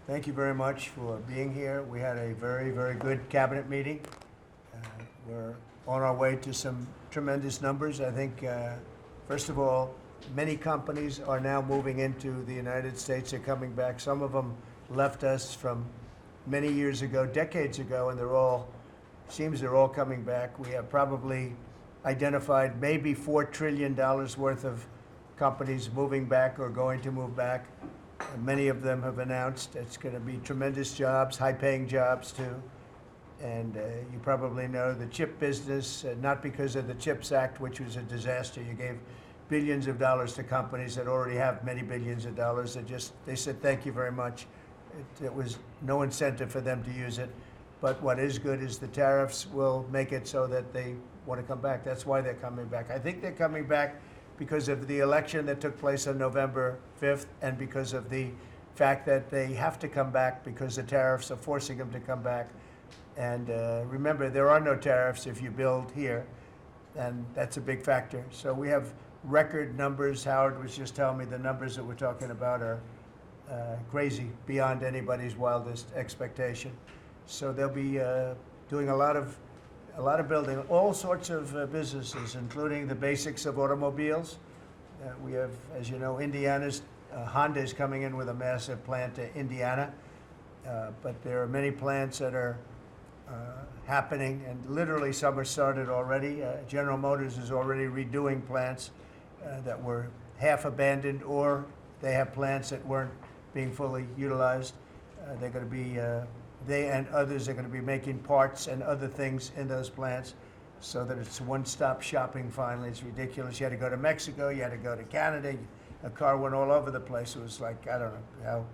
Thank you very much for being here. We had a very, very good cabinet meeting. We're on our way to some tremendous numbers. I think, first of all, many companies are now moving into the United States. They're coming back. Some of them left us from many years ago, decades ago, and seems they're all coming back. We have probably identified maybe $4 trillion worth of companies moving back or going to move back. Many of them have announced it's going to be tremendous jobs, high-paying jobs too. And you probably know the chip business, not because of the CHIPS Act, which was a disaster. You gave billions of dollars to companies that already have many billions of dollars. They said thank you very much. It was no incentive for them to use it. But what is good is the tariffs will make it so that they want to come back. That's why they're coming back. I think they're coming back because of the election that took place on November 5th and because of the fact that they have to come back because the tariffs are forcing them to come back. And remember, there are no tariffs if you build here, and that's a big factor. So we have record numbers. Howard was just telling me the numbers that we're talking about are crazy, beyond anybody's wildest expectation. So they'll be doing a lot of building, all sorts of businesses, including the basics of automobiles. We have, as you know, Honda is coming in with a massive plant to Indiana, but there are many plants that are happening, and literally some are started already. General Motors is already redoing plants that were half abandoned, or they have plants that weren't being fully utilized. They're going to be they and others are going to be making parts and other things in those plants so that it's one-stop shopping finally. It's ridiculous. You had to go to Mexico, you had to go to Canada, a car went all over the place. It was like, I don't know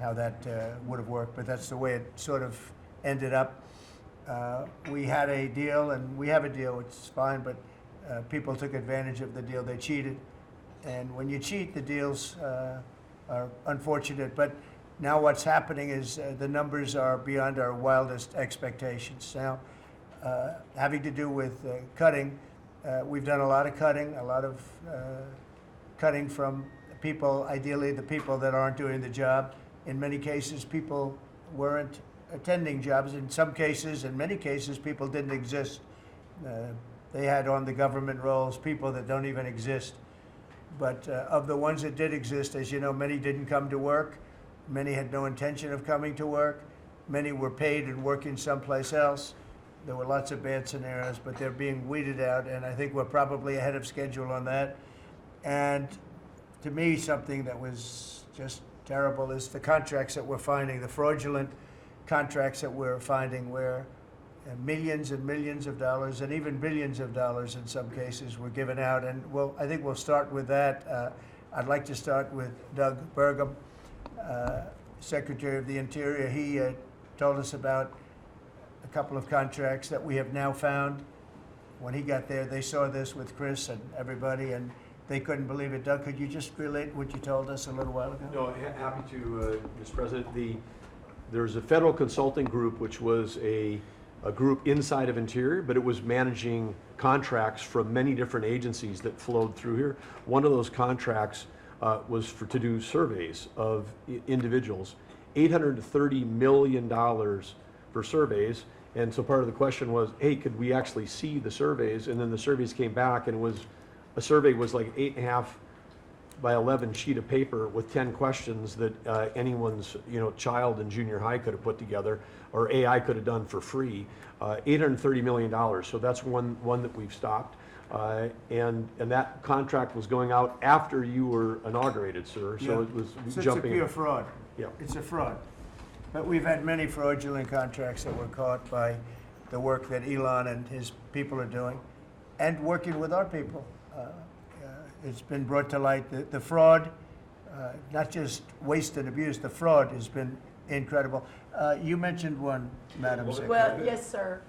how that would have worked, but that's the way it sort of ended up. We had a deal, and we have a deal, which is fine, but people took advantage of the deal. They cheated. And when you cheat, the deals are unfortunate. But now what's happening is the numbers are beyond our wildest expectations. Now, having to do with cutting, we've done a lot of cutting from people, ideally the people that aren't doing the job. In many cases, people weren't attending jobs. In some cases, in many cases, people didn't exist. They had on the government rolls people that don't even exist. But of the ones that did exist, as you know, many didn't come to work. Many had no intention of coming to work. Many were paid and working someplace else. There were lots of bad scenarios, but they're being weeded out, and I think we're probably ahead of schedule on that. And to me, something that was just terrible is the contracts that we're finding, the fraudulent contracts that we're finding, where millions and millions of dollars and even billions of dollars in some cases were given out. And I think we'll start with that. I'd like to start with Doug Burgum, Secretary of the Interior. He told us about a couple of contracts that we have now found. When he got there, they saw this with Chris and everybody, and they couldn't believe it. Doug, could you just relate what you told us a little while ago? No, happy to, Mr. President. There's a federal consulting group, which was a group inside of Interior, but it was managing contracts from many different agencies that flowed through here. One of those contracts was to do surveys of individuals, $830 million for surveys. And so part of the question was, hey, could we actually see the surveys? And then the surveys came back, and a survey was like 8.5 by 11 sheet of paper with 10 questions that anyone's child in junior high could have put together, or AI could have done for free. $830 million. So that's one that we've stopped. And that contract was going out after you were inaugurated, sir. So Yeah. it was So jumping. it's a pure fraud. Yeah. It's a fraud. But we've had many fraudulent contracts that were caught by the work that Elon and his people are doing, and working with our people. It's been brought to light. The fraud, not just waste and abuse, the fraud has been incredible. You mentioned one, Madam Secretary. Well, yes, sir.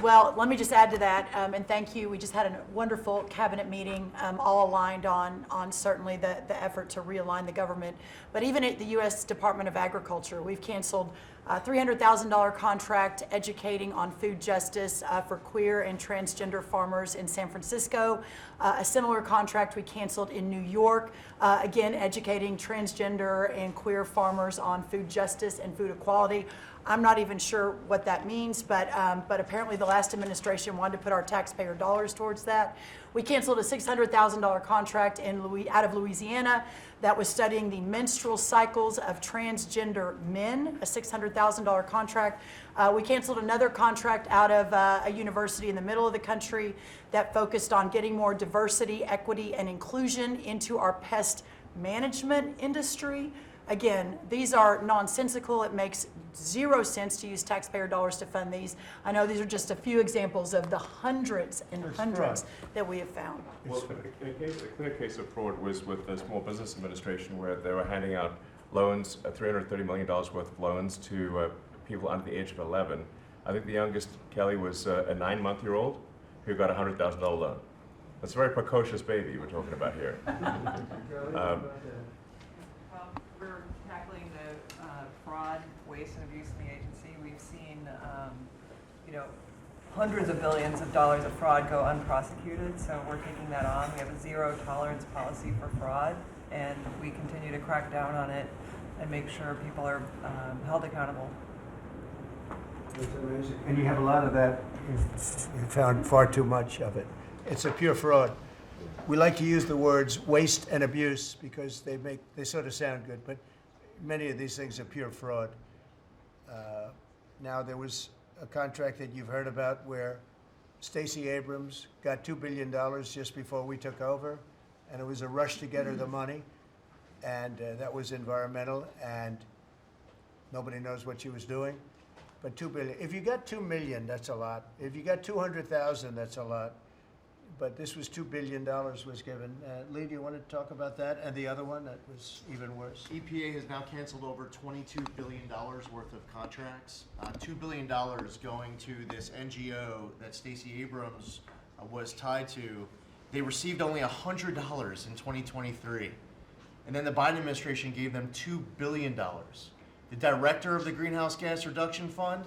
Well, let me just add to that, and thank you. We just had a wonderful cabinet meeting, all aligned on certainly the effort to realign the government. But even at the U.S. Department of Agriculture, we've canceled $300,000 contract educating on food justice for queer and transgender farmers in San Francisco. A similar contract we canceled in New York, again educating transgender and queer farmers on food justice and food equality. I'm not even sure what that means, but apparently the last administration wanted to put our taxpayer dollars towards that. We canceled a $600,000 contract out of Louisiana that was studying the menstrual cycles of transgender men, a $600,000 contract. We canceled another contract out of a university in the middle of the country that focused on getting more diversity, equity, and inclusion into our pest management industry. Again, these are nonsensical. It makes zero sense to use taxpayer dollars to fund these. I know these are just a few examples of the hundreds and hundreds that we have found. Well, a clear case of fraud was with the Small Business Administration, where they were handing out loans, $330 million worth of loans to people under the age of 11. I think the youngest, Kelly, was a 9-month-old who got a $100,000 loan. That's a very precocious baby we're talking about here. We're tackling the fraud, waste, and abuse in the agency. We've seen, hundreds of billions of dollars of fraud go unprosecuted, so we're taking that on. We have a zero tolerance policy for fraud, and we continue to crack down on it and make sure people are held accountable. It's amazing. And you have a lot of that. You found far too much of it. It's a pure fraud. We like to use the words waste and abuse because they sort of sound good, but many of these things are pure fraud. Now there was a contract that you've heard about where Stacey Abrams got $2 billion just before we took over, and it was a rush to get her the money, and that was environmental, and nobody knows what she was doing. But $2 billion. If you got $2 million, that's a lot. If you got 200,000, that's a lot. But this was $2 billion was given. Lee, do you want to talk about that? And the other one that was even worse? EPA has now canceled over $22 billion worth of contracts. $2 billion going to this NGO that Stacey Abrams was tied to. They received only $100 in 2023. And then the Biden administration gave them $2 billion. The director of the Greenhouse Gas Reduction Fund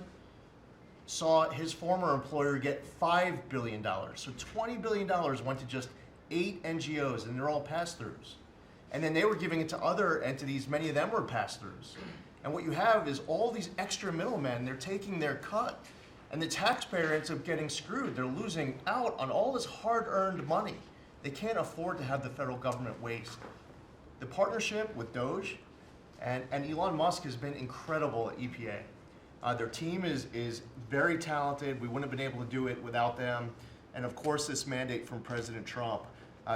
saw his former employer get $5 billion. So $20 billion went to just 8 NGOs, and they're all pass-throughs. And then they were giving it to other entities, many of them were pass-throughs. And what you have is all these extra middlemen, they're taking their cut. And the taxpayer ends up getting screwed. They're losing out on all this hard-earned money. They can't afford to have the federal government waste. The partnership with Doge and Elon Musk has been incredible at EPA. Their team is very talented. We wouldn't have been able to do it without them. And of course, this mandate from President Trump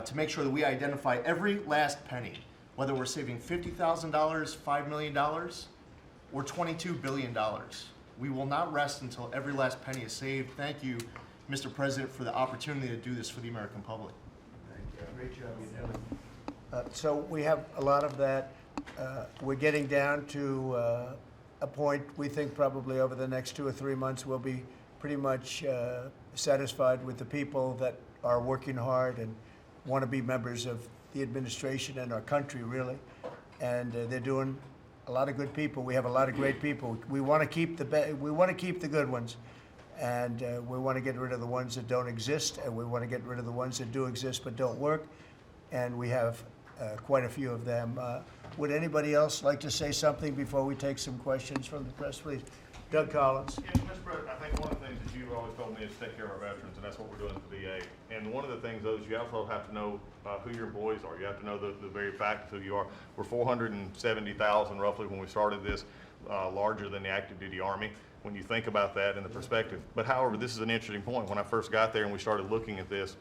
to make sure that we identify every last penny, whether we're saving $50,000, $5 million, or $22 billion. We will not rest until every last penny is saved. Thank you, Mr. President, for the opportunity to do this for the American public. Thank you. Great job you're doing. So we have a lot of that. We're getting down to a point we think probably over the next 2 or 3 months we'll be pretty much satisfied with the people that are working hard and want to be members of the administration and our country, really. And they're doing a lot of good people. We have a lot of great people. We want to keep the good ones, and we want to get rid of the ones that don't exist, and we want to get rid of the ones that do exist but don't work. And we have quite a few of them. Would anybody else like to say something before we take some questions from the press, please? Doug Collins. Yeah, Mr. President, I think one of the things that you've always told me is take care of our veterans, and that's what we're doing at the VA. And one of the things, though, is you also have to know who your employees are. You have to know the very fact of who you are. We're 470,000 roughly when we started this, larger than the active duty Army, when you think about that in the perspective. But however, this is an interesting point. When I first got there and we started looking at this,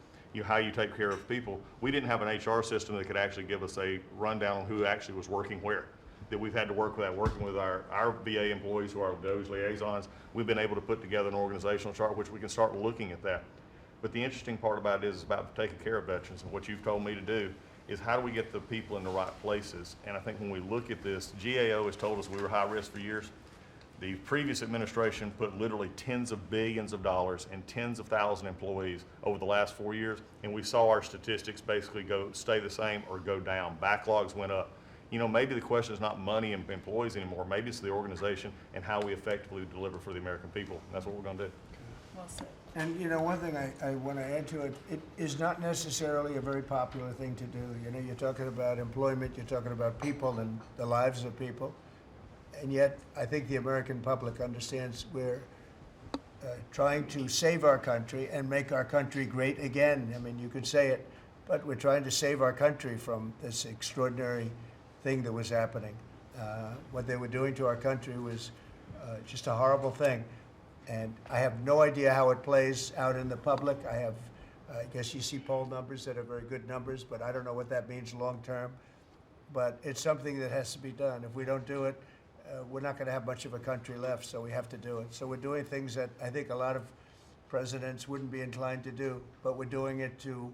how you take care of people, we didn't have an HR system that could actually give us a rundown on who actually was working where. That we've had to work with that, working with our VA employees who are those liaisons. We've been able to put together an organizational chart which we can start looking at that. But the interesting part about it is about taking care of veterans, and what you've told me to do is how do we get the people in the right places. And I think when we look at this, GAO has told us we were high risk for years. The previous administration put literally tens of billions of dollars and tens of thousand employees over the last 4 years, and we saw our statistics basically stay the same or go down. Backlogs went up. you know, maybe the question is not money and employees anymore. Maybe it's the organization and how we effectively deliver for the American people. And that's what we're going to do. Well said. And you know, one thing I want to add to it, it is not necessarily a very popular thing to do. You know, you're talking about employment, you're talking about people and the lives of people. And yet, I think the American public understands we're trying to save our country and make our country great again. I mean, you could say it, but we're trying to save our country from this extraordinary thing that was happening. What they were doing to our country was just a horrible thing. And I have no idea how it plays out in the public. I guess you see poll numbers that are very good numbers, but I don't know what that means long term. But it's something that has to be done. If we don't do it, we're not going to have much of a country left, so we have to do it. So we're doing things that I think a lot of presidents wouldn't be inclined to do, but we're doing it to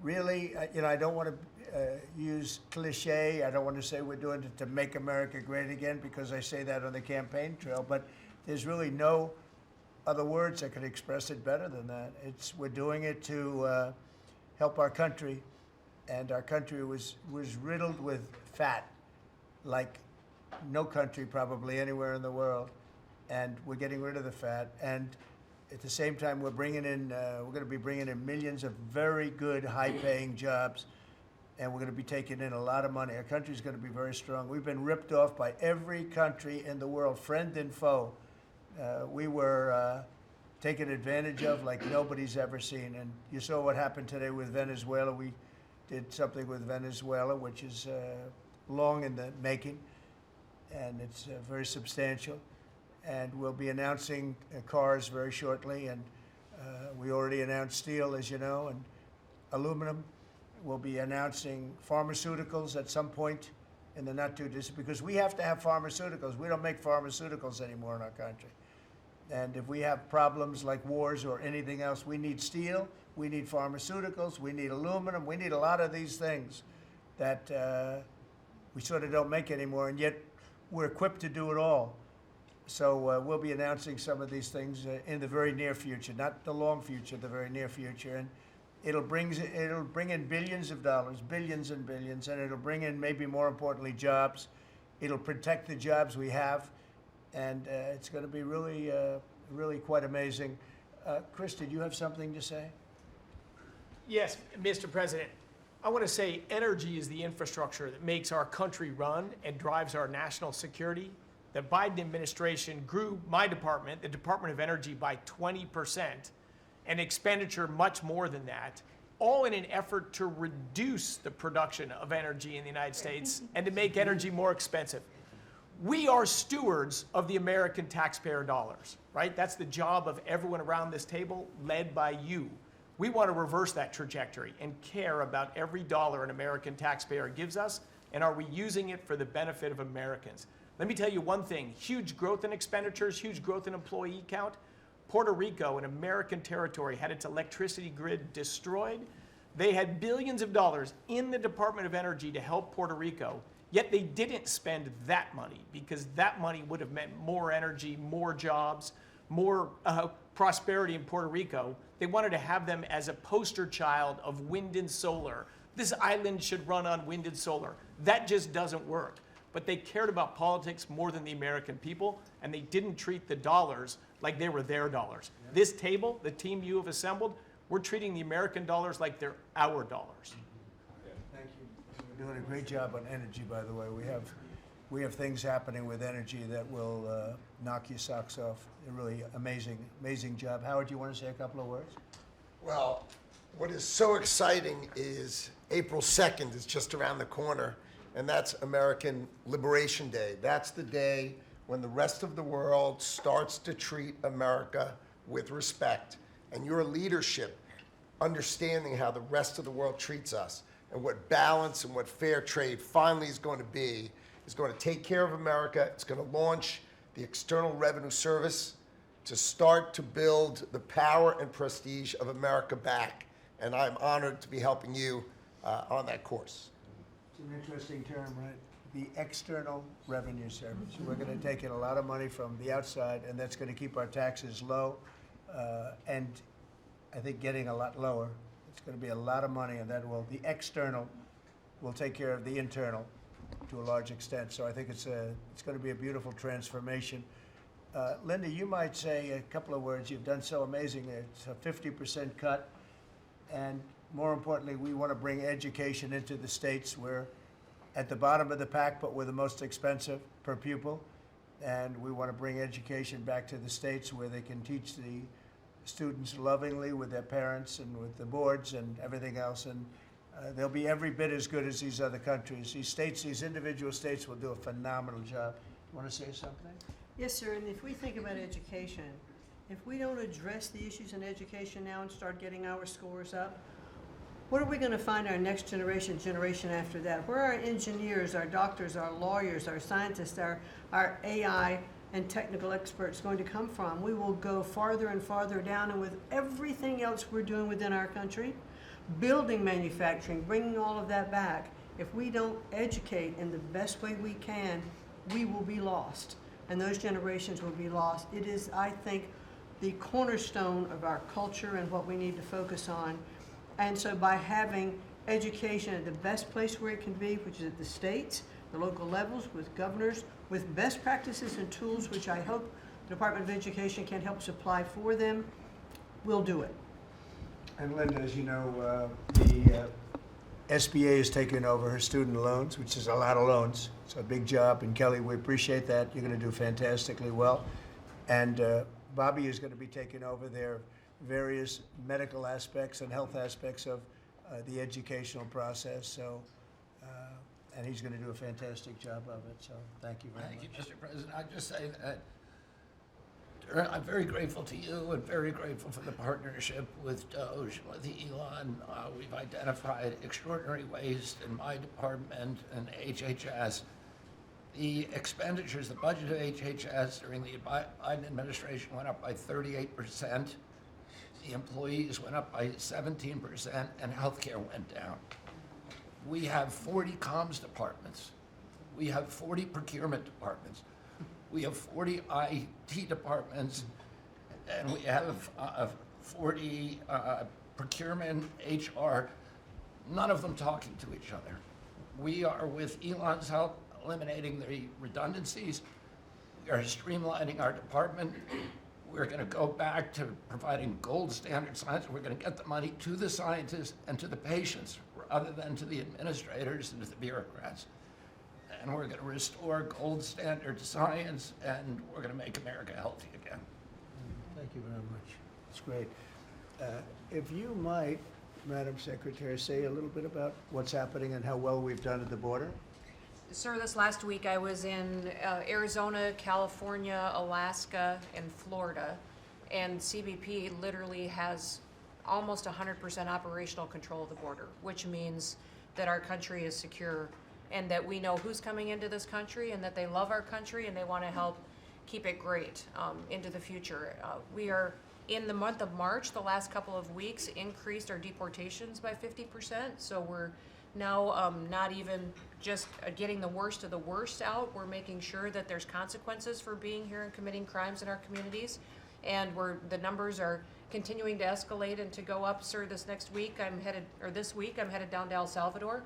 really, you know, I don't want to use cliche. I don't want to say we're doing it to make America great again, because I say that on the campaign trail, but there's really no other words that could express it better than that. We're doing it to help our country, and our country was riddled with fat, like no country probably anywhere in the world, and we're getting rid of the fat. And at the same time, we're going to be bringing in millions of very good, high-paying jobs, and we're going to be taking in a lot of money. Our country's going to be very strong. We've been ripped off by every country in the world, friend and foe. We were taken advantage of like nobody's ever seen. And you saw what happened today with Venezuela. We did something with Venezuela, which is long in the making, and it's very substantial. And we'll be announcing cars very shortly, and we already announced steel, as you know, and aluminum. We'll be announcing pharmaceuticals at some point in the not too distant, because we have to have pharmaceuticals. We don't make pharmaceuticals anymore in our country. And if we have problems like wars or anything else, we need steel, we need pharmaceuticals, we need aluminum, we need a lot of these things that we sort of don't make anymore, and yet we're equipped to do it all. So we'll be announcing some of these things in the very near future, not the long future, the very near future. And it'll bring in billions of dollars, billions and billions, and it'll bring in, maybe more importantly, jobs. It'll protect the jobs we have, and it's going to be really, really quite amazing. Chris, did you have something to say? Yes, Mr. President. I want to say energy is the infrastructure that makes our country run and drives our national security. The Biden administration grew my department, the Department of Energy, by 20%, and expenditure much more than that, all in an effort to reduce the production of energy in the United States and to make energy more expensive. We are stewards of the American taxpayer dollars, right? That's the job of everyone around this table, led by you. We want to reverse that trajectory and care about every dollar an American taxpayer gives us, and are we using it for the benefit of Americans? Let me tell you one thing: huge growth in expenditures, huge growth in employee count. Puerto Rico, an American territory, had its electricity grid destroyed. They had billions of dollars in the Department of Energy to help Puerto Rico, yet they didn't spend that money, because that money would have meant more energy, more jobs, more prosperity in Puerto Rico. They wanted to have them as a poster child of wind and solar. This island should run on wind and solar. That just doesn't work. But they cared about politics more than the American people, and they didn't treat the dollars like they were their dollars. Yeah. This table, the team you have assembled, we're treating the American dollars like they're our dollars. Thank you. We're doing a great job on energy, by the way. We have things happening with energy that will knock your socks off. A really amazing job. Howard, do you want to say a couple of words? Well, what is so exciting is April 2nd is just around the corner, and that's American Liberation Day. That's the day when the rest of the world starts to treat America with respect. And your leadership, understanding how the rest of the world treats us, and what balance and what fair trade finally is going to be, is going to take care of America. It's going to launch the External Revenue Service to start to build the power and prestige of America back. And I'm honored to be helping you on that course. It's an interesting term, right? The External Revenue Service. We're going to take in a lot of money from the outside, and that's going to keep our taxes low, and I think getting a lot lower. It's going to be a lot of money, and the external will take care of the internal to a large extent. So I think it's going to be a beautiful transformation. Linda, you might say a couple of words. You've done so amazing. It's a 50% cut. And more importantly, we want to bring education into the states. We're at the bottom of the pack, but we're the most expensive per pupil. And we want to bring education back to the states where they can teach the students lovingly with their parents and with the boards and everything else. And they'll be every bit as good as these other countries. These states, these individual states will do a phenomenal job. You want to say something? Yes, sir, and if we think about education, if we don't address the issues in education now and start getting our scores up, what are we going to find our next generation after that? Where are our engineers, our doctors, our lawyers, our scientists, our AI and technical experts going to come from? We will go farther and farther down, and with everything else we're doing within our country, building manufacturing, bringing all of that back, if we don't educate in the best way we can, we will be lost, and those generations will be lost. It is, I think, the cornerstone of our culture and what we need to focus on. And so by having education at the best place where it can be, which is at the states, the local levels, with governors, with best practices and tools, which I hope the Department of Education can help supply for them, we'll do it. And Linda, as you know, the SBA has taken over her student loans, which is a lot of loans. It's a big job. And Kelly, we appreciate that. You're going to do fantastically well. And Bobby is going to be taking over their various medical aspects and health aspects of the educational process. So, and he's going to do a fantastic job of it. So thank you very much. Thank you, Mr. President. I just say that I'm very grateful to you and very grateful for the partnership with Doge, with Elon. We've identified extraordinary waste in my department and HHS. The expenditures, the budget of HHS during the Biden administration went up by 38%. The employees went up by 17%, and healthcare went down. We have 40 comms departments. We have 40 procurement departments. We have 40 IT departments, and we have 40 procurement, HR, none of them talking to each other. We are, with Elon's help, eliminating the redundancies. We are streamlining our department. We're going to go back to providing gold standard science. We're going to get the money to the scientists and to the patients rather than to the administrators and to the bureaucrats. And we're going to restore gold standard science, and we're going to make America healthy again. Thank you very much. It's great. If you might, Madam Secretary, say a little bit about what's happening and how well we've done at the border. Sir, this last week I was in Arizona, California, Alaska, and Florida, and CBP literally has almost 100% operational control of the border, which means that our country is secure and that we know who's coming into this country and that they love our country and they want to help keep it great into the future. We are, in the month of March, the last couple of weeks, increased our deportations by 50%, so we're now not even just getting the worst of the worst out. We're making sure that there's consequences for being here and committing crimes in our communities, and the numbers are continuing to escalate and to go up. Sir, this week I'm headed down to El Salvador.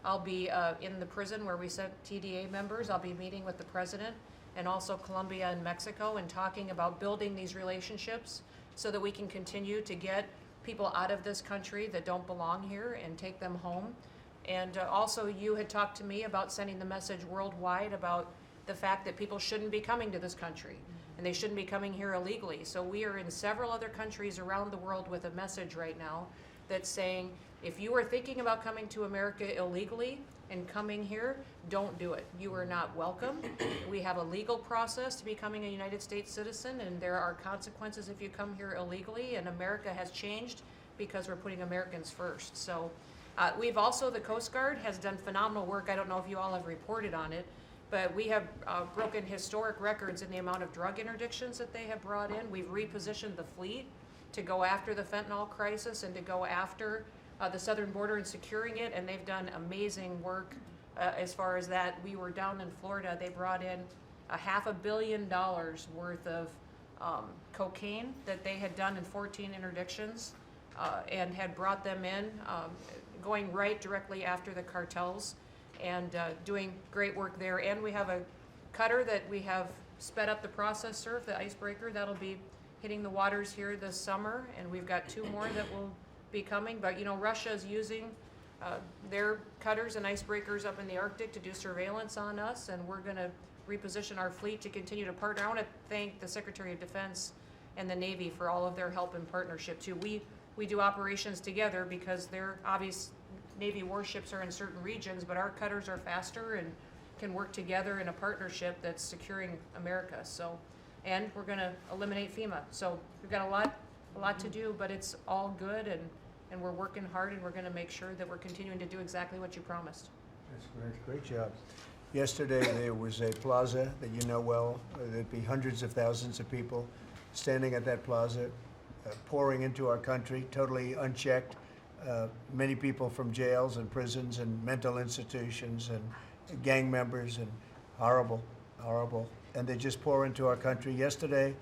I'll be in the prison where we sent TDA members. I'll be meeting with the president and also Colombia and Mexico and talking about building these relationships so that we can continue to get people out of this country that don't belong here and take them home. And also, you had talked to me about sending the message worldwide about the fact that people shouldn't be coming to this country and they shouldn't be coming here illegally. So we are in several other countries around the world with a message right now that's saying, if you are thinking about coming to America illegally and coming here, don't do it. You are not welcome. We have a legal process to becoming a United States citizen, and there are consequences if you come here illegally, and America has changed because we're putting Americans first. So we've also, the Coast Guard has done phenomenal work. I don't know if you all have reported on it, but we have broken historic records in the amount of drug interdictions that they have brought in. We've repositioned the fleet to go after the fentanyl crisis and to go after the southern border and securing it, and they've done amazing work as far as that. We were down in Florida. They brought in $500 million worth of cocaine that they had done in 14 interdictions and had brought them in, going right directly after the cartels and doing great work there. And we have a cutter that we have sped up the process, sir, the icebreaker. That'll be hitting the waters here this summer, and we've got 2 more that will be coming. But, you know, Russia's using their cutters and icebreakers up in the Arctic to do surveillance on us, and we're going to reposition our fleet to continue to partner. I want to thank the Secretary of Defense and the Navy for all of their help and partnership, too. We do operations together because their obvious Navy warships are in certain regions, but our cutters are faster and can work together in a partnership that's securing America. So, and we're going to eliminate FEMA. So we've got a lot to do, but it's all good, and we're working hard, and we're going to make sure that we're continuing to do exactly what you promised. That's great job. Yesterday, there was a plaza that you know well. There'd be hundreds of thousands of people standing at that plaza, pouring into our country, totally unchecked. Many people from jails and prisons and mental institutions and gang members, and horrible. And they just pour into our country. Yesterday,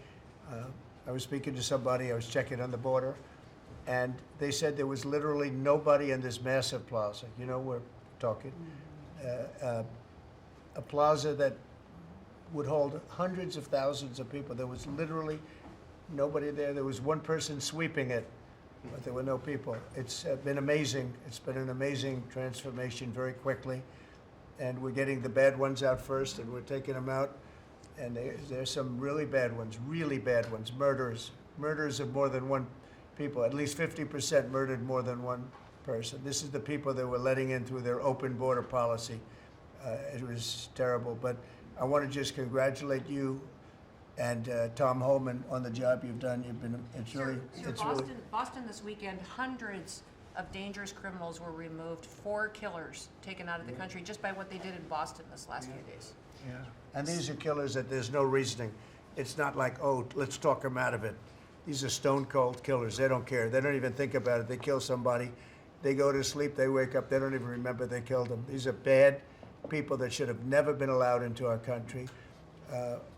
I was speaking to somebody, I was checking on the border, and they said there was literally nobody in this massive plaza. You know, we're talking. A plaza that would hold hundreds of thousands of people. There was literally nobody there. There was one person sweeping it, but there were no people. It's been amazing. It's been an amazing transformation very quickly. And we're getting the bad ones out first, and we're taking them out. And there's some really bad ones, murders of more than one people. At least 50% murdered more than one person. This is the people that we're letting in through their open border policy. It was terrible, but I want to just congratulate you and Tom Holman on the job you've done. Sir, Boston this weekend, hundreds of dangerous criminals were removed, 4 killers taken out of the country just by what they did in Boston this last few days. Yeah. And these are killers that there's no reasoning. It's not like, oh, let's talk them out of it. These are stone cold killers. They don't care. They don't even think about it. They kill somebody. They go to sleep. They wake up. They don't even remember they killed them. These are bad people that should have never been allowed into our country.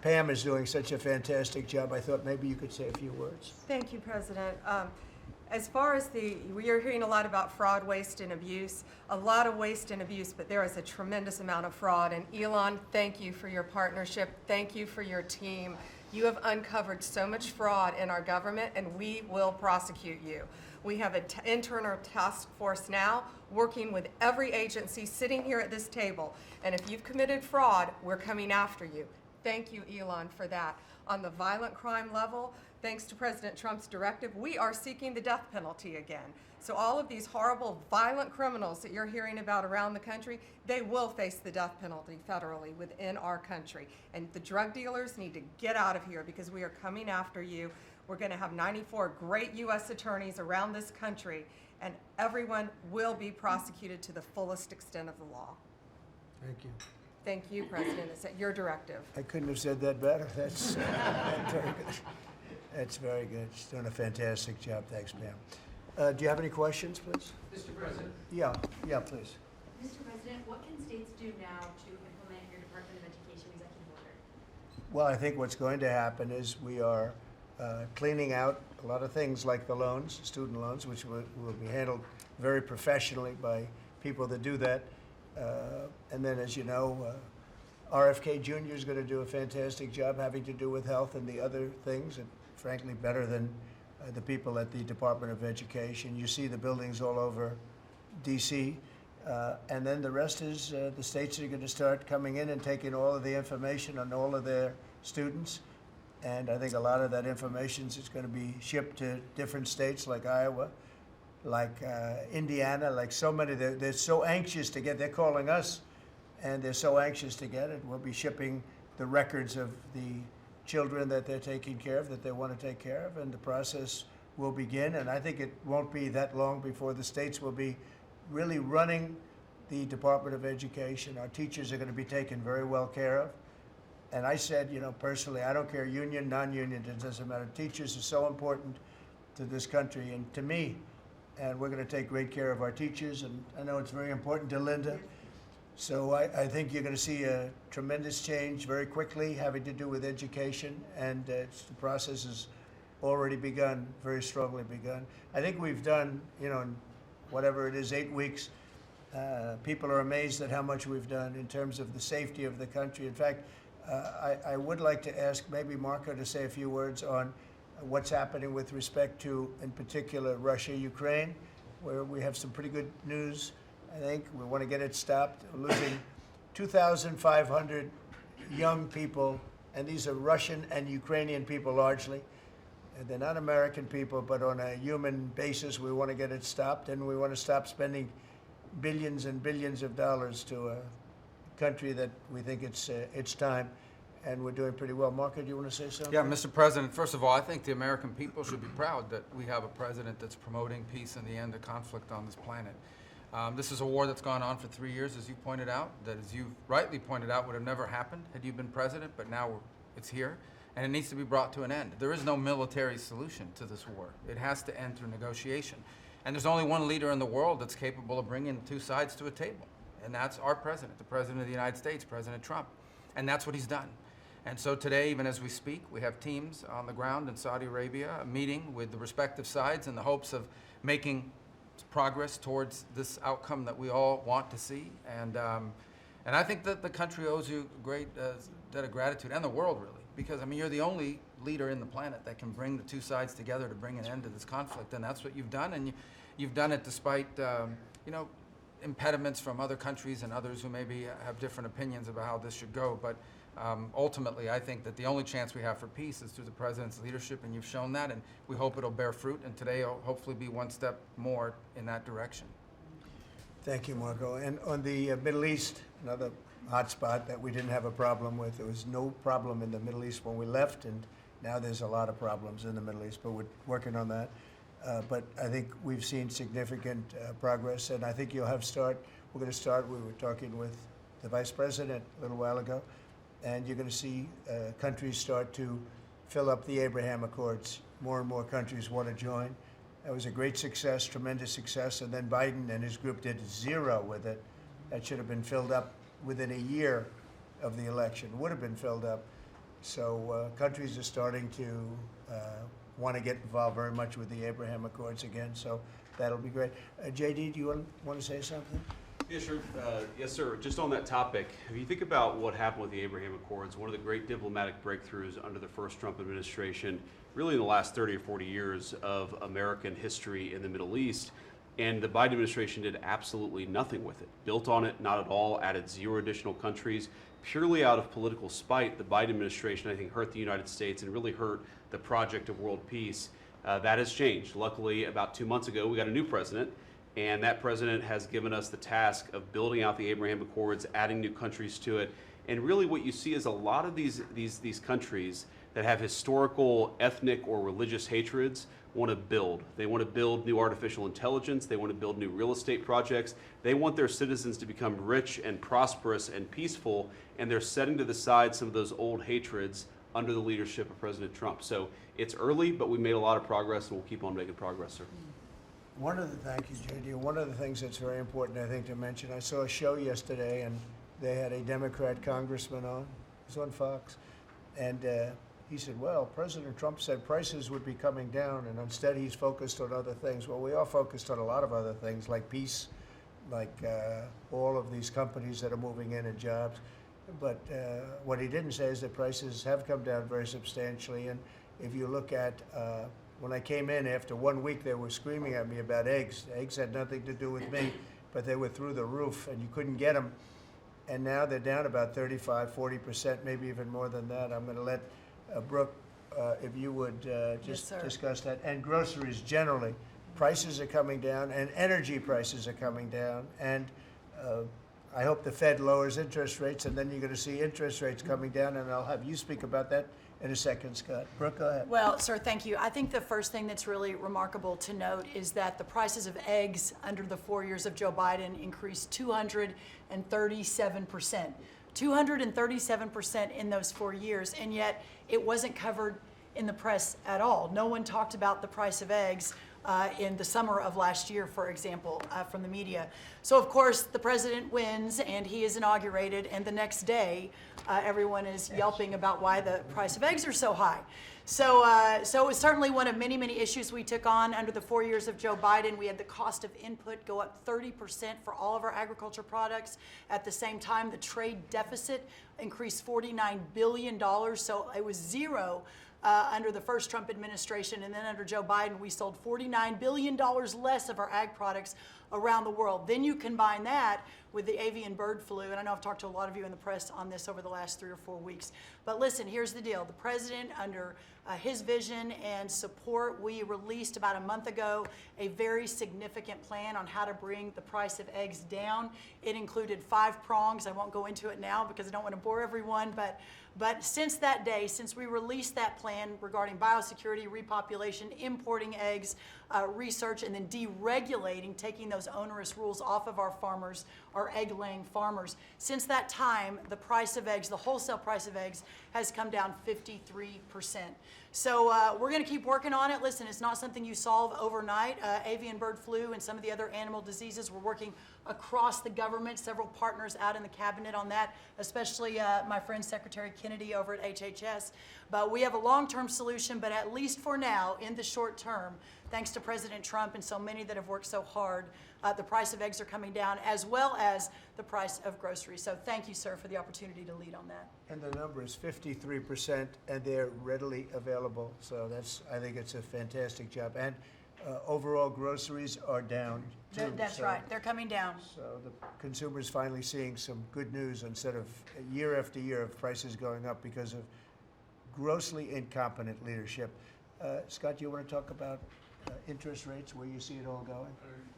Pam is doing such a fantastic job. I thought maybe you could say a few words. Thank you, President. As far as we are hearing a lot about fraud, waste, and abuse, a lot of waste and abuse, but there is a tremendous amount of fraud. And Elon, thank you for your partnership. Thank you for your team. You have uncovered so much fraud in our government, and we will prosecute you. We have an internal task force now working with every agency sitting here at this table. And if you've committed fraud, we're coming after you. Thank you, Elon, for that. On the violent crime level, thanks to President Trump's directive, we are seeking the death penalty again. So all of these horrible, violent criminals that you're hearing about around the country, they will face the death penalty federally within our country. And the drug dealers need to get out of here because we are coming after you. We're going to have 94 great U.S. attorneys around this country, and everyone will be prosecuted to the fullest extent of the law. Thank you. Thank you, President. It's at your directive. I couldn't have said that better. That's very good. That's very good. She's doing a fantastic job. Thanks, Pam. Do you have any questions, please? Mr. President. Yeah, please. Mr. President, what can states do now to implement your Department of Education executive order? Well, I think what's going to happen is we are cleaning out a lot of things like the loans, student loans, which will be handled very professionally by people that do that. And then, as you know, RFK Jr. is going to do a fantastic job having to do with health and the other things, and frankly, better than the people at the Department of Education. You see the buildings all over D.C., and then the rest is the states are going to start coming in and taking all of the information on all of their students. And I think a lot of that information is going to be shipped to different states like Iowa, like Indiana, like so many. They're so anxious to get, they're calling us, and they're so anxious to get it. We'll be shipping the records of the children that they're taking care of, that they want to take care of, and the process will begin. And I think it won't be that long before the states will be really running the Department of Education. Our teachers are going to be taken very well care of. And I said, personally, I don't care union, non-union, it doesn't matter. Teachers are so important to this country and to me. And we're going to take great care of our teachers. And I know it's very important to Linda. So I think you're going to see a tremendous change very quickly having to do with education. And the process has already begun, very strongly begun. I think we've done, in whatever it is, 8 weeks. People are amazed at how much we've done in terms of the safety of the country. In fact, I would like to ask maybe Marco to say a few words on what's happening with respect to, in particular, Russia, Ukraine, where we have some pretty good news. I think we want to get it stopped. We're losing 2,500 young people, and these are Russian and Ukrainian people largely. And they're not American people, but on a human basis, we want to get it stopped, and we want to stop spending billions and billions of dollars to a country that we think it's time, and we're doing pretty well. Marco, do you want to say something? Yeah, Mr. President, first of all, I think the American people should be proud that we have a president that's promoting peace and the end of conflict on this planet. This is a war that's gone on for 3 years, as you pointed out, that, as you rightly pointed out, would have never happened had you been president, but now it's here, and it needs to be brought to an end. There is no military solution to this war. It has to end through negotiation. And there's only one leader in the world that's capable of bringing two sides to a table, and that's our president, the President of the United States, President Trump. And that's what he's done. And so today, even as we speak, we have teams on the ground in Saudi Arabia meeting with the respective sides in the hopes of making progress towards this outcome that we all want to see. And I think that the country owes you a great debt of gratitude, and the world really, because, I mean, you're the only leader in the planet that can bring the two sides together to bring an end to this conflict, and that's what you've done, and you've done it despite, you know, impediments from other countries and others who maybe have different opinions about how this should go. But ultimately, I think that the only chance we have for peace is through the President's leadership, and you've shown that, and we hope it'll bear fruit, and today will hopefully be one step more in that direction. Thank you, Marco. And on the Middle East, another hot spot that we didn't have a problem with. There was no problem in the Middle East when we left, and now there's a lot of problems in the Middle East, but we're working on that. But I think we've seen significant progress, and I think you'll have we're going to start, we were talking with the Vice President a little while ago, and you're going to see countries start to fill up the Abraham Accords. More and more countries want to join. That was a great success, tremendous success, and then Biden and his group did 0 with it. That should have been filled up within a year of the election, would have been filled up. So countries are starting to want to get involved very much with the Abraham Accords again, so that'll be great. JD, do you want to say something? Yeah, sure. Yes, sir. Just on that topic, if you think about what happened with the Abraham Accords, one of the great diplomatic breakthroughs under the first Trump administration, really in the last 30 or 40 years of American history in the Middle East, and the Biden administration did absolutely nothing with it. Built on it, not at all, added 0 additional countries. Purely out of political spite, the Biden administration, I think, hurt the United States and really hurt the project of world peace. That has changed. Luckily, about 2 months ago, we got a new president, and that president has given us the task of building out the Abraham Accords, adding new countries to it. And really what you see is a lot of these countries that have historical, ethnic, or religious hatreds want to build. They want to build new artificial intelligence. They want to build new real estate projects. They want their citizens to become rich and prosperous and peaceful, and they're setting to the side some of those old hatreds under the leadership of President Trump. So it's early, but we made a lot of progress, and we'll keep on making progress, sir. Thank you, JD. One of the things that's very important, I think, to mention, I saw a show yesterday, and they had a Democrat congressman on. He was on Fox, and he said, well, President Trump said prices would be coming down, and instead he's focused on other things. Well, we are focused on a lot of other things, like peace, like all of these companies that are moving in and jobs. But what he didn't say is that prices have come down very substantially. And if you look at, when I came in after 1 week, they were screaming at me about eggs. Eggs had nothing to do with me, but they were through the roof, and you couldn't get them. And now they're down about 35, 40%, maybe even more than that. I'm going to let Brooke, if you would just discuss that. And groceries generally. Prices are coming down, and energy prices are coming down. And I hope the Fed lowers interest rates, and then you're going to see interest rates coming down, and I'll have you speak about that in a second, Scott. Brooke, go ahead. Well, sir, thank you. I think the first thing that's really remarkable to note is that the prices of eggs under the 4 years of Joe Biden increased 237%. 237% in those 4 years, and yet it wasn't covered in the press at all. No one talked about the price of eggs in the summer of last year, for example, from the media. So of course the president wins and he is inaugurated, and the next day everyone is yelping about why the price of eggs are so high. So it was certainly one of many, many issues we took on under the 4 years of Joe Biden. We had the cost of input go up 30% for all of our agriculture products. At the same time, the trade deficit increased $49 billion, so it was zero under the first Trump administration, and then under Joe Biden, we sold $49 billion less of our ag products around the world. Then you combine that with the avian bird flu, and I know I've talked to a lot of you in the press on this over the last 3 or 4 weeks. But listen, here's the deal. The president, under his vision and support, we released about a month ago a very significant plan on how to bring the price of eggs down. It included 5 prongs. I won't go into it now because I don't want to bore everyone, but since that day, since we released that plan regarding biosecurity, repopulation, importing eggs, research, and then deregulating, taking those onerous rules off of our farmers, our egg-laying farmers, since that time, the price of eggs, the wholesale price of eggs, has come down 53%. So we're going to keep working on it. Listen, it's not something you solve overnight. Avian bird flu and some of the other animal diseases, we're working across the government, several partners out in the cabinet on that, especially my friend Secretary Kennedy over at HHS. But we have a long-term solution, but at least for now, in the short term, thanks to President Trump and so many that have worked so hard, the price of eggs are coming down, as well as the price of groceries. So thank you, sir, for the opportunity to lead on that. And the number is 53%, and they're readily available. So I think it's a fantastic job. And overall groceries are down too. That's right. They're coming down. So the consumer's finally seeing some good news instead of year after year of prices going up because of grossly incompetent leadership. Scott, do you want to talk about interest rates, where you see it all going?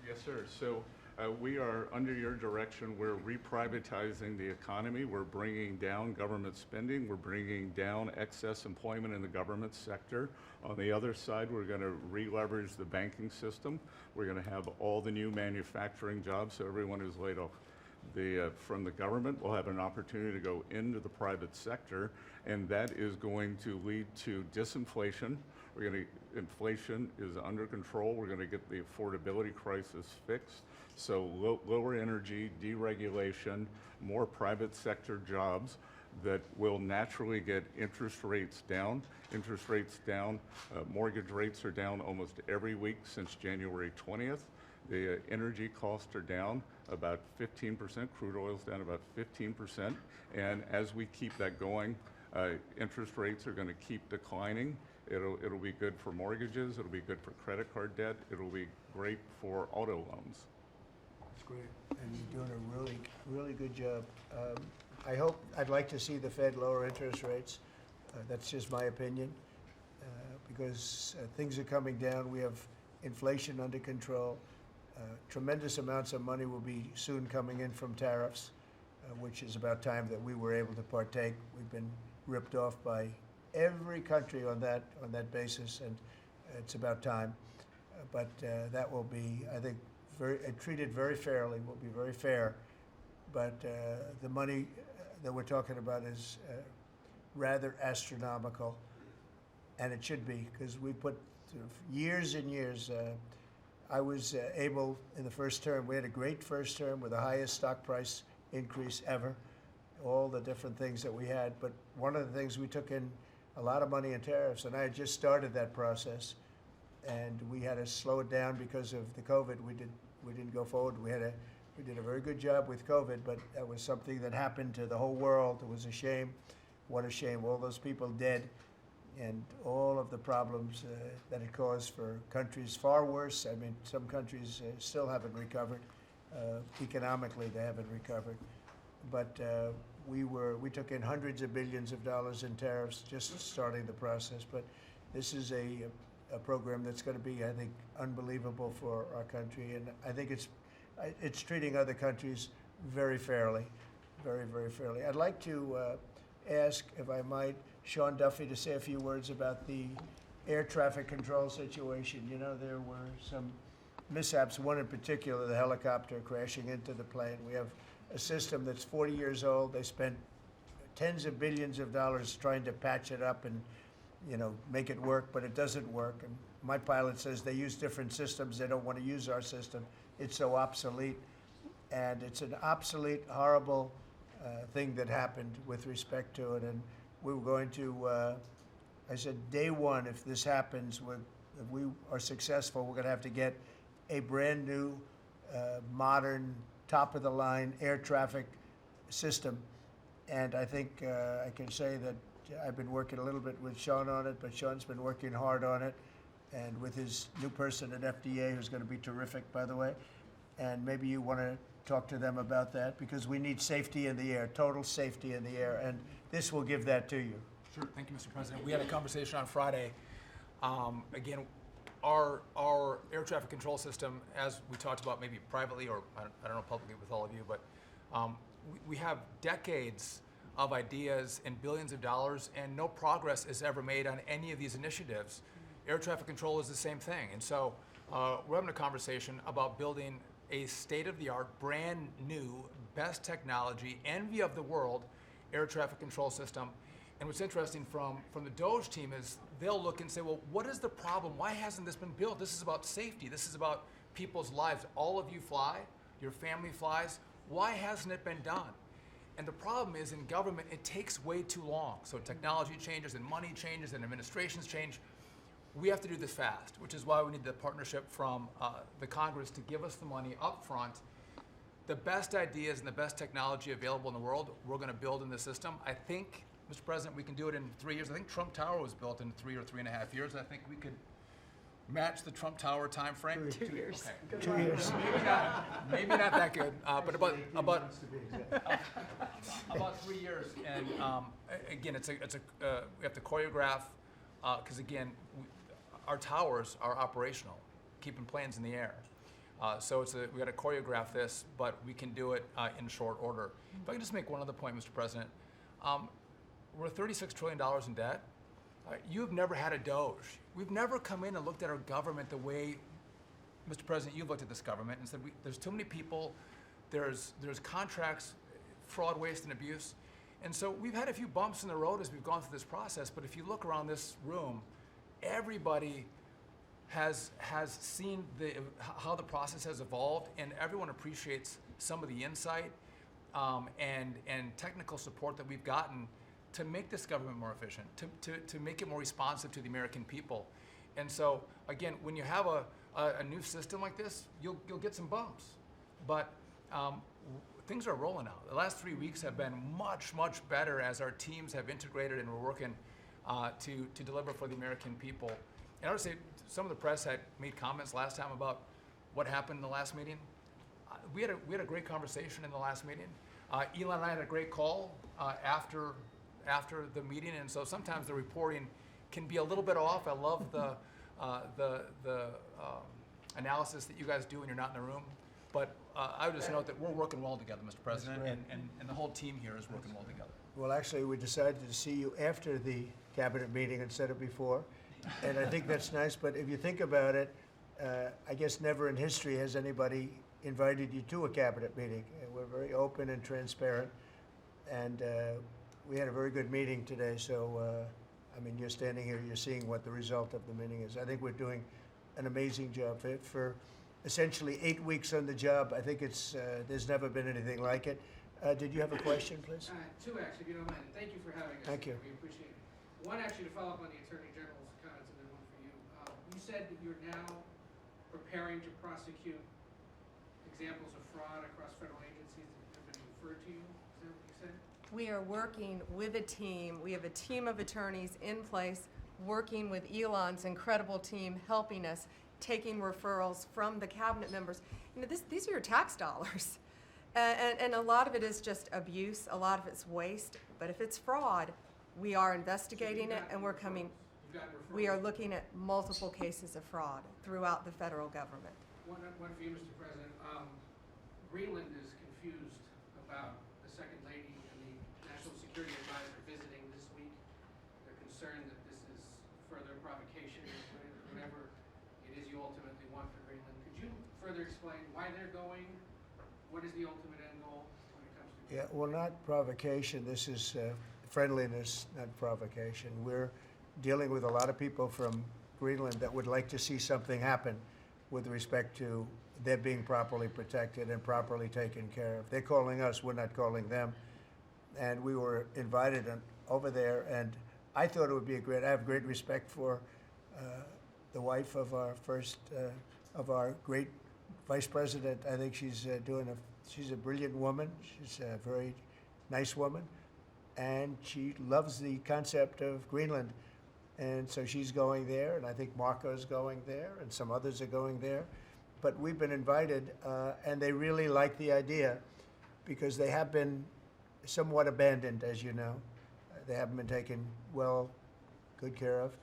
Yes, sir. So we are, under your direction, we're reprivatizing the economy. We're bringing down government spending. We're bringing down excess employment in the government sector. On the other side, we're going to re-leverage the banking system. We're going to have all the new manufacturing jobs, so everyone who's laid off from the government will have an opportunity to go into the private sector, and that is going to lead to disinflation. Inflation is under control. We're going to get the affordability crisis fixed. So lower energy, deregulation, more private sector jobs that will naturally get interest rates down. Interest rates down, mortgage rates are down almost every week since January 20th. The energy costs are down about 15%. Crude oil's down about 15%. And as we keep that going, interest rates are going to keep declining. It'll be good for mortgages. It'll be good for credit card debt. It'll be great for auto loans. That's great. And you're doing a really, really good job. I'd like to see the Fed lower interest rates. That's just my opinion, because things are coming down. We have inflation under control. Tremendous amounts of money will be soon coming in from tariffs, which is about time that we were able to partake. We've been ripped off by every country on that basis, and it's about time. But that will be, I think, treated very fairly. Will be very fair. But the money that we're talking about is rather astronomical, and it should be, because we put years and years. I was able in the first term. We had a great first term with the highest stock price increase ever. All the different things that we had, but one of the things, we took in a lot of money in tariffs, and I had just started that process, and we had to slow it down because of the COVID. We didn't go forward. We did a very good job with COVID, but that was something that happened to the whole world. It was a shame. What a shame. All those people dead, and all of the problems that it caused for countries far worse. I mean, some countries still haven't recovered. Economically, they haven't recovered. But we took in hundreds of billions of dollars in tariffs just starting the process. But this is a program that's going to be, I think, unbelievable for our country, and I think it's treating other countries very fairly, very, very fairly. I'd like to ask, if I might, Sean Duffy to say a few words about the air traffic control situation. You know, there were some mishaps, one in particular, the helicopter crashing into the plane. We have a system that's 40 years old. They spent tens of billions of dollars trying to patch it up, and make it work, but it doesn't work. And my pilot says they use different systems. They don't want to use our system. It's so obsolete. And it's an obsolete, horrible thing that happened with respect to it. And we were going to, I said, day one, if this happens, if we are successful, we're going to have to get a brand new, modern, top-of-the-line air traffic system. And I think I can say that I've been working a little bit with Sean on it, but Sean's been working hard on it, and with his new person at FDA, who's going to be terrific, by the way. And maybe you want to talk to them about that, because we need safety in the air, total safety in the air, and this will give that to you. Sure. Thank you, Mr. President. We had a conversation on Friday. Again, our air traffic control system, as we talked about maybe privately or I don't know publicly with all of you, but we have decades of ideas and billions of dollars, and no progress is ever made on any of these initiatives. Air traffic control is the same thing. And so we're having a conversation about building a state-of-the-art, brand new, best technology, envy of the world, air traffic control system. And what's interesting from the DOGE team is they'll look and say, well, what is the problem? Why hasn't this been built? This is about safety. This is about people's lives. All of you fly, your family flies. Why hasn't it been done? And the problem is in government, it takes way too long. So technology changes and money changes and administrations change. We have to do this fast, which is why we need the partnership from the Congress to give us the money up front. The best ideas and the best technology available in the world, we're going to build in the system. I think, Mr. President, we can do it in 3 years. I think Trump Tower was built in 3 or 3.5 years. I think we could match the Trump Tower time frame. 2 years. Okay. 2 years. Maybe not that good, but about 3 years. And again, we have to choreograph because again, our towers are operational, keeping planes in the air. So we got to choreograph this, but we can do it in short order. If I can just make one other point, Mr. President, we're $36 trillion in debt. You've never had a DOGE. We've never come in and looked at our government the way, Mr. President, you've looked at this government and said, there's too many people, there's contracts, fraud, waste, and abuse. And so we've had a few bumps in the road as we've gone through this process, but if you look around this room, everybody has seen how the process has evolved, and everyone appreciates some of the insight and technical support that we've gotten to make this government more efficient, to make it more responsive to the American people. And so, again, when you have a new system like this, you'll get some bumps. But things are rolling out. The last 3 weeks have been much, much better as our teams have integrated and we're working to deliver for the American people. And I would say some of the press had made comments last time about what happened in the last meeting. We had a great conversation in the last meeting. Elon and I had a great call after the meeting, and so sometimes the reporting can be a little bit off. I love the analysis that you guys do when you're not in the room. But I would just note that we're working well together, Mr. President, and the whole team here is working well together. Well, actually, we decided to see you after the cabinet meeting instead of before, and I think that's nice. But if you think about it, I guess never in history has anybody invited you to a cabinet meeting. We're very open and transparent, and we had a very good meeting today. So, I mean, you're standing here, you're seeing what the result of the meeting is. I think we're doing an amazing job for essentially 8 weeks on the job. I think there's never been anything like it. Did you have a question, please? Two, actually, if you don't mind. Thank you for having us. Thank you. We appreciate it. One, actually, to follow up on the Attorney General's comments, and then one for you. You said that you're now preparing to prosecute examples of fraud across federal agencies that have been referred to you. Is that what you said? We are working with a team. We have a team of attorneys in place working with Elon's incredible team, helping us, taking referrals from the cabinet members. You know, these are your tax dollars. And a lot of it is just abuse, a lot of it's waste. But if it's fraud, we are investigating it, and we are looking at multiple cases of fraud throughout the federal government. One for you, Mr. President. Greenland is confused about the Second Lady and the National Security Advisor visiting this week. They're concerned that this is further provocation, whatever it is you ultimately want for Greenland. Could you further explain why they're going? What is the ultimate end goal when it comes to Greenland? Yeah, well, not provocation. This is friendliness, not provocation. We're dealing with a lot of people from Greenland that would like to see something happen with respect to their being properly protected and properly taken care of. They're calling us, we're not calling them. And we were invited over there, and I thought it would be I have great respect for the wife of our of our great vice president. I think she's she's a brilliant woman. She's a very nice woman, and she loves the concept of Greenland. And so she's going there, and I think Marco's going there, and some others are going there. But we've been invited, and they really like the idea because they have been somewhat abandoned, as you know. They haven't been taken good care of.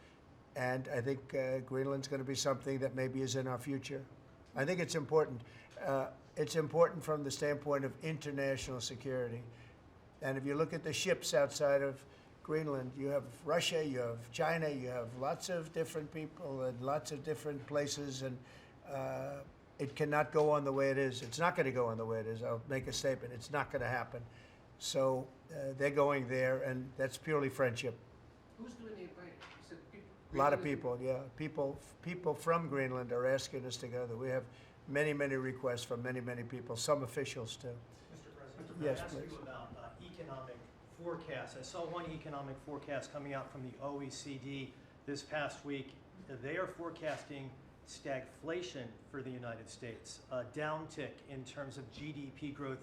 And I think Greenland's going to be something that maybe is in our future. I think it's important. It's important from the standpoint of international security. And if you look at the ships outside of Greenland, you have Russia, you have China, you have lots of different people and lots of different places, and it cannot go on the way it is. It's not going to go on the way it is. I'll make a statement. It's not going to happen. So they're going there, and that's purely friendship. Who's doing the inviting? A lot of people, yeah. People from Greenland are asking us to go there. We have many, many requests from many, many people, some officials too. Mr. President, Yes, can I ask please. you about economic forecasts? I saw one economic forecast coming out from the OECD this past week. They are forecasting stagflation for the United States, a downtick in terms of GDP growth.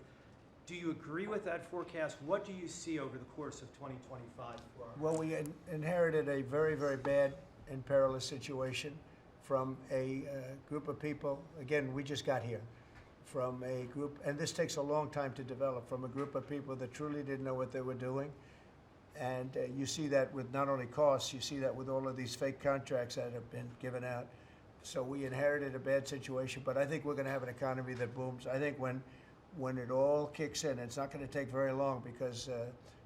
Do you agree with that forecast? What do you see over the course of 2025 for our Well, we inherited a very, very bad and perilous situation from a group of people. Again, we just got here from a group, and this takes a long time to develop, from a group of people that truly didn't know what they were doing. And you see that with not only costs, you see that with all of these fake contracts that have been given out. So we inherited a bad situation, but I think we're going to have an economy that booms. I think when it all kicks in, it's not going to take very long, because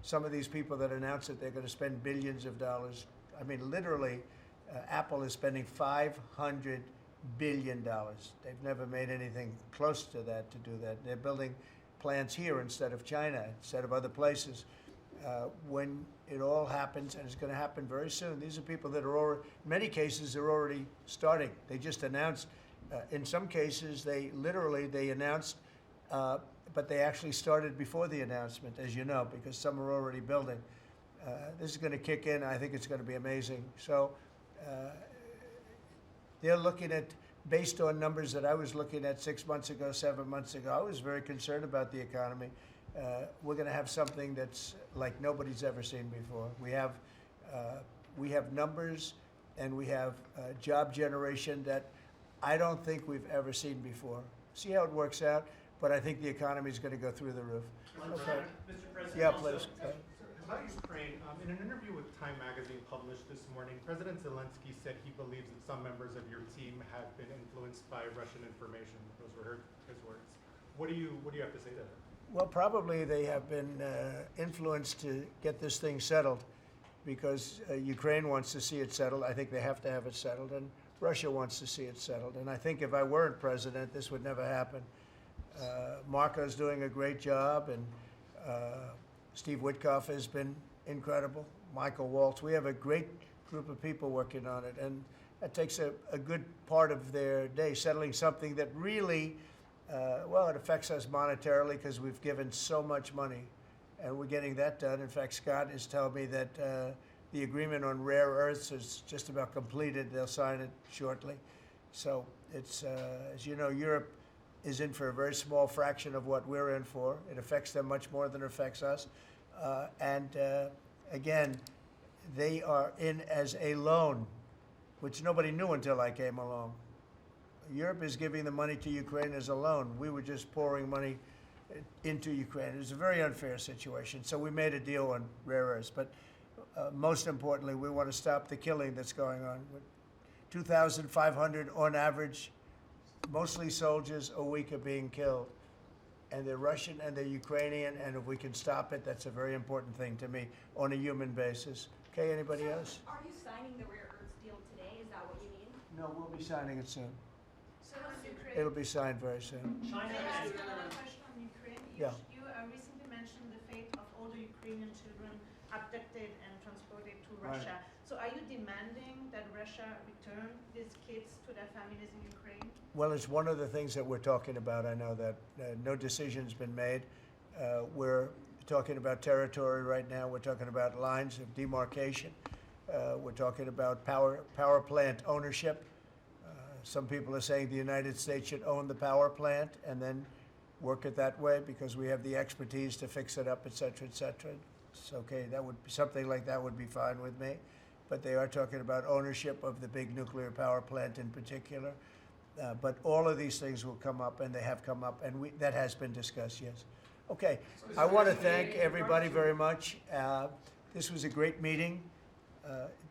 some of these people that announce that they're going to spend billions of dollars, I mean, literally, Apple is spending $500 billion. They've never made anything close to that to do that. They're building plants here instead of China, instead of other places. When it all happens, and it's going to happen very soon, these are people that are already, in many cases, they're already starting. They just announced, in some cases, they announced, but they actually started before the announcement, as you know, because some are already building. This is going to kick in. I think it's going to be amazing. So they're looking at, based on numbers that I was looking at 6 months ago, 7 months ago, I was very concerned about the economy. We're going to have something that's like nobody's ever seen before. We have numbers, and we have job generation that I don't think we've ever seen before. See how it works out, but I think the economy is going to go through the roof. Okay. Mr. President, Yeah, also, please. about Ukraine, in an interview with Time Magazine published this morning, President Zelensky said he believes that some members of your team have been influenced by Russian information. Those were his words. What do you have to say to that? Well, probably they have been influenced to get this thing settled, because Ukraine wants to see it settled. I think they have to have it settled, and Russia wants to see it settled. And I think if I weren't president, this would never happen. Marco's doing a great job, and Steve Witkoff has been incredible. Michael Waltz. We have a great group of people working on it, and that takes a good part of their day, settling something that really, it affects us monetarily because we've given so much money, and we're getting that done. In fact, Scott is telling me that the agreement on rare earths is just about completed. They'll sign it shortly. So it's, as you know, Europe is in for a very small fraction of what we're in for. It affects them much more than it affects us. Again, they are in as a loan, which nobody knew until I came along. Europe is giving the money to Ukraine as a loan. We were just pouring money into Ukraine. It was a very unfair situation. So we made a deal on rare earths. But most importantly, we want to stop the killing that's going on. 2,500 on average, mostly soldiers, a week are being killed. And they're Russian and they're Ukrainian, and if we can stop it, that's a very important thing to me on a human basis. Okay, anybody else? Are you signing the rare earths deal today? Is that what you mean? No, we'll be signing it soon. So Ukraine. It'll be signed very soon. China May I ask Another question on Ukraine. Yeah. You recently mentioned the fate of all the Ukrainian children abducted and transported to Right. Russia. So are you demanding that Russia return these kids to their families in Ukraine? Well, it's one of the things that we're talking about. I know that no decision's been made. We're talking about territory right now. We're talking about lines of demarcation. We're talking about power plant ownership. Some people are saying the United States should own the power plant and then work it that way because we have the expertise to fix it up, et cetera, et cetera. It's okay. That would something like that would be fine with me. But they are talking about ownership of the big nuclear power plant in particular. But all of these things will come up, and they have come up, and that has been discussed, yes. Okay, I want to thank everybody very much. This was a great meeting.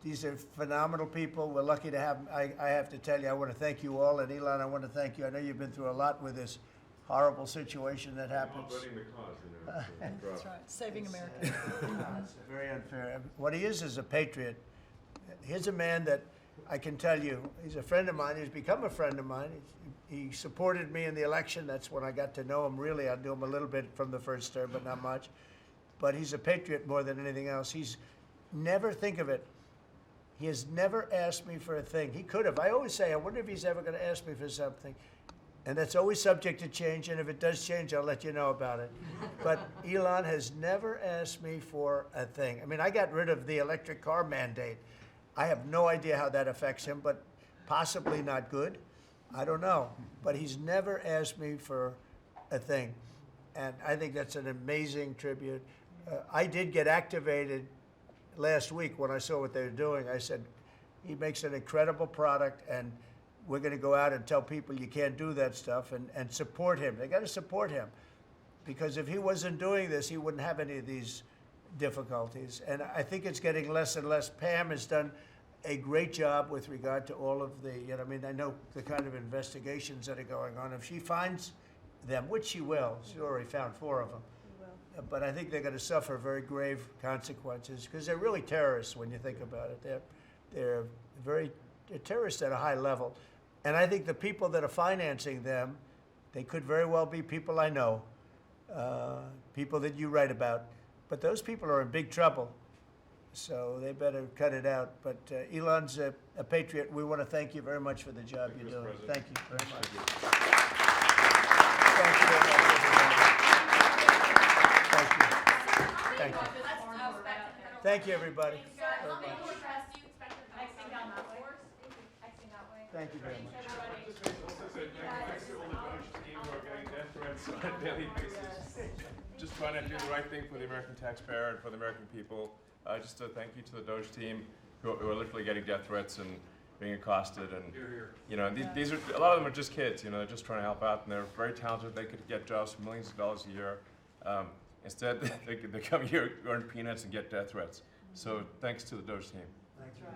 These are phenomenal people. We're lucky to have them. I have to tell you, I want to thank you all, and Elon, I want to thank you. I know you've been through a lot with this horrible situation that happens. That's right, saving America. It's very unfair. What he is a patriot. Here's a man that I can tell you, he's a friend of mine. He's become a friend of mine. He supported me in the election. That's when I got to know him. Really, I knew him a little bit from the first term, but not much. But he's a patriot more than anything else. He's never, think of it, he has never asked me for a thing. He could have. I always say, I wonder if he's ever going to ask me for something. And that's always subject to change, and if it does change, I'll let you know about it. But Elon has never asked me for a thing. I mean, I got rid of the electric car mandate. I have no idea how that affects him, but possibly not good. I don't know. But he's never asked me for a thing. And I think that's an amazing tribute. I did get activated last week when I saw what they were doing. I said, he makes an incredible product, and we're going to go out and tell people you can't do that stuff and support him. They got to support him, because if he wasn't doing this, he wouldn't have any of these difficulties. And I think it's getting less and less. Pam has done a great job with regard to all of the, I mean, I know the kind of investigations that are going on. If she finds them, which she will, she already found 4 of them. But I think they're going to suffer very grave consequences, because they're really terrorists when you think about it. They're terrorists at a high level. And I think the people that are financing them, they could very well be people I know, people that you write about. But those people are in big trouble, so they better cut it out. But Elon's a patriot. We want to thank you very much for the job you're doing. Thank you very much. Thank you very much, everybody. Thank you. Thank you. Thank you, everybody. Thank you very much. On a daily basis, just trying to do the right thing for the American taxpayer and for the American people. Just a thank you to the Doge team, who are literally getting death threats and being accosted, and these are, a lot of them are just kids. They're just trying to help out, and they're very talented. They could get jobs for millions of dollars a year. Instead, they come here, earn peanuts, and get death threats. So thanks to the Doge team. Thank you.